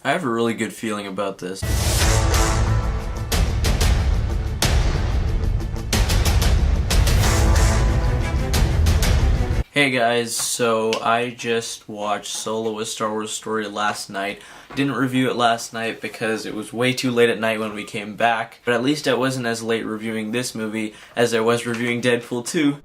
I have a really good feeling about this. Hey guys, so I just watched Solo: A Star Wars Story last night. Didn't review it last night because it was way too late at night when we came back, but at least I wasn't as late reviewing this movie as I was reviewing Deadpool 2.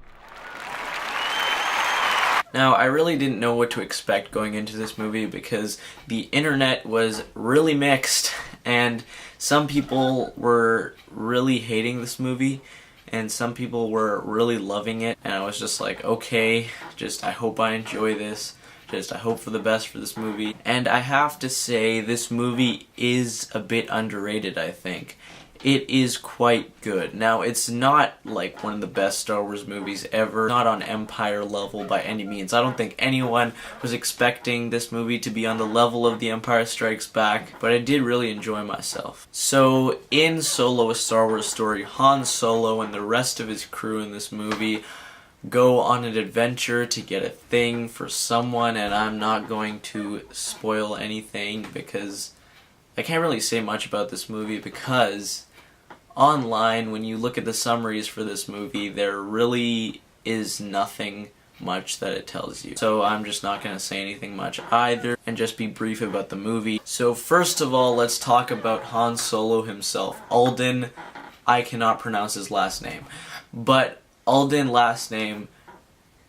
Now, I really didn't know what to expect going into this movie because the internet was really mixed, and some people were really hating this movie, and some people were really loving it, and I was just like, okay, I hope I enjoy this, I hope for the best for this movie. And I have to say, this movie is a bit underrated, I think. It is quite good. Now, it's not like one of the best Star Wars movies ever, not on Empire level by any means. I don't think anyone was expecting this movie to be on the level of The Empire Strikes Back, but I did really enjoy myself. So, in Solo: A Star Wars Story, Han Solo and the rest of his crew in this movie go on an adventure to get a thing for someone, and I'm not going to spoil anything because I can't really say much about this movie because online, when you look at the summaries for this movie, there really is nothing much that it tells you. So I'm just not going to say anything much either, and just be brief about the movie. So first of all, let's talk about Han Solo himself. Alden, I cannot pronounce his last name, but Alden last name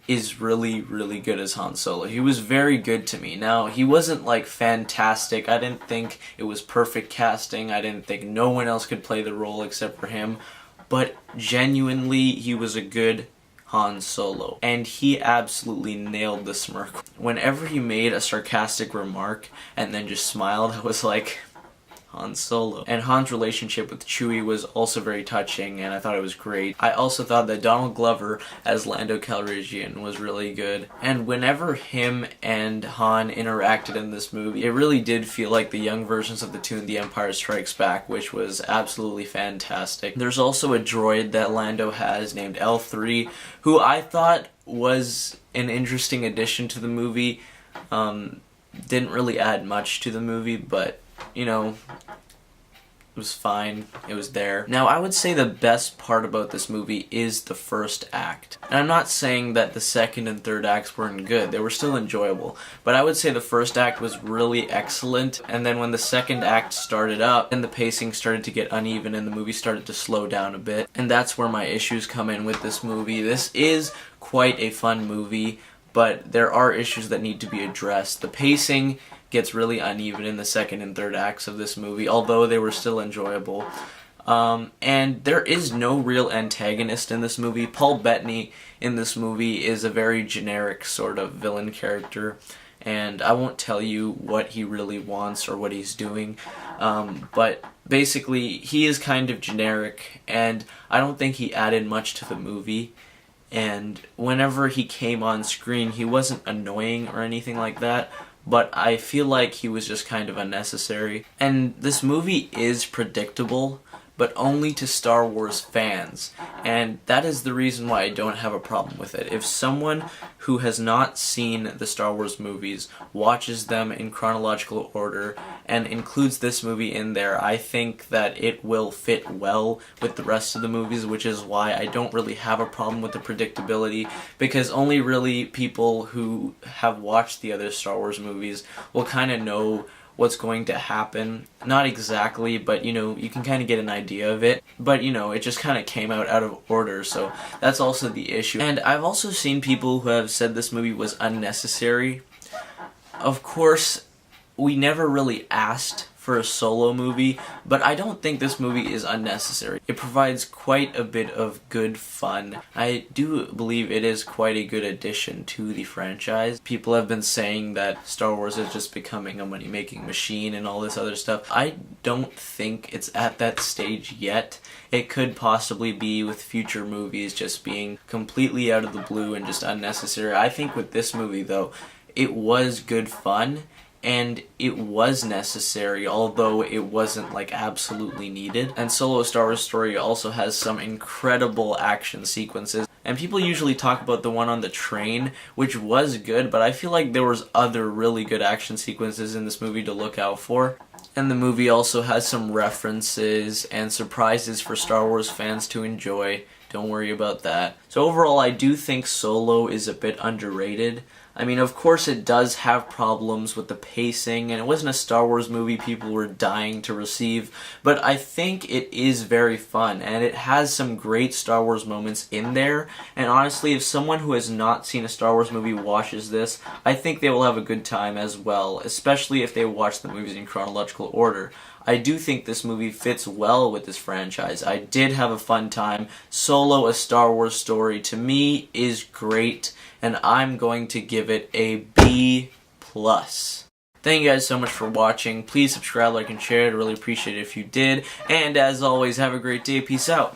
is really, really good as Han Solo. He was very good to me. Now, he wasn't like fantastic. I didn't think it was perfect casting. I didn't think no one else could play the role except for him. But genuinely, he was a good Han Solo. And he absolutely nailed the smirk. Whenever he made a sarcastic remark and then just smiled, I was like, Han Solo. And Han's relationship with Chewie was also very touching, and I thought it was great. I also thought that Donald Glover as Lando Calrissian was really good. And whenever him and Han interacted in this movie, it really did feel like the young versions of the two in The Empire Strikes Back, which was absolutely fantastic. There's also a droid that Lando has named L3, who I thought was an interesting addition to the movie. Didn't really add much to the movie, but you know, it was fine. It was there. Now, I would say the best part about this movie is the first act. And I'm not saying that the second and third acts weren't good. They were still enjoyable. But I would say the first act was really excellent. And then when the second act started up, and the pacing started to get uneven and the movie started to slow down a bit. And that's where my issues come in with this movie. This is quite a fun movie, but there are issues that need to be addressed. The pacing gets really uneven in the second and third acts of this movie, although they were still enjoyable. And there is no real antagonist in this movie. Paul Bethany in this movie is a very generic sort of villain character, and I won't tell you what he really wants or what he's doing, but basically he is kind of generic, and I don't think he added much to the movie. And whenever he came on screen, he wasn't annoying or anything like that, but I feel like he was just kind of unnecessary. And this movie is predictable, but only to Star Wars fans, and that is the reason why I don't have a problem with it. If someone who has not seen the Star Wars movies watches them in chronological order and includes this movie in there, I think that it will fit well with the rest of the movies, which is why I don't really have a problem with the predictability, because only really people who have watched the other Star Wars movies will kind of know what's going to happen. Not exactly, but you know, you can kind of get an idea of it. But you know, it just kind of came out of order, so that's also the issue. And I've also seen people who have said this movie was unnecessary. Of course, we never really asked for a Solo movie, but I don't think this movie is unnecessary. It provides quite a bit of good fun. I do believe it is quite a good addition to the franchise. People have been saying that Star Wars is just becoming a money-making machine and all this other stuff. I don't think it's at that stage yet. It could possibly be with future movies just being completely out of the blue and just unnecessary. I think with this movie, though, it was good fun, and it was necessary, although it wasn't like absolutely needed. And Solo: A Star Wars Story also has some incredible action sequences. And people usually talk about the one on the train, which was good, but I feel like there was other really good action sequences in this movie to look out for. And the movie also has some references and surprises for Star Wars fans to enjoy. Don't worry about that. So overall, I do think Solo is a bit underrated. I mean, of course it does have problems with the pacing, and it wasn't a Star Wars movie people were dying to receive, but I think it is very fun, and it has some great Star Wars moments in there, and honestly, if someone who has not seen a Star Wars movie watches this, I think they will have a good time as well, especially if they watch the movies in chronological order. I do think this movie fits well with this franchise. I did have a fun time. Solo, a Star Wars story, to me is great, and I'm going to give it a B+. Thank you guys so much for watching. Please subscribe, like, and share. I'd really appreciate it if you did. And as always, have a great day. Peace out.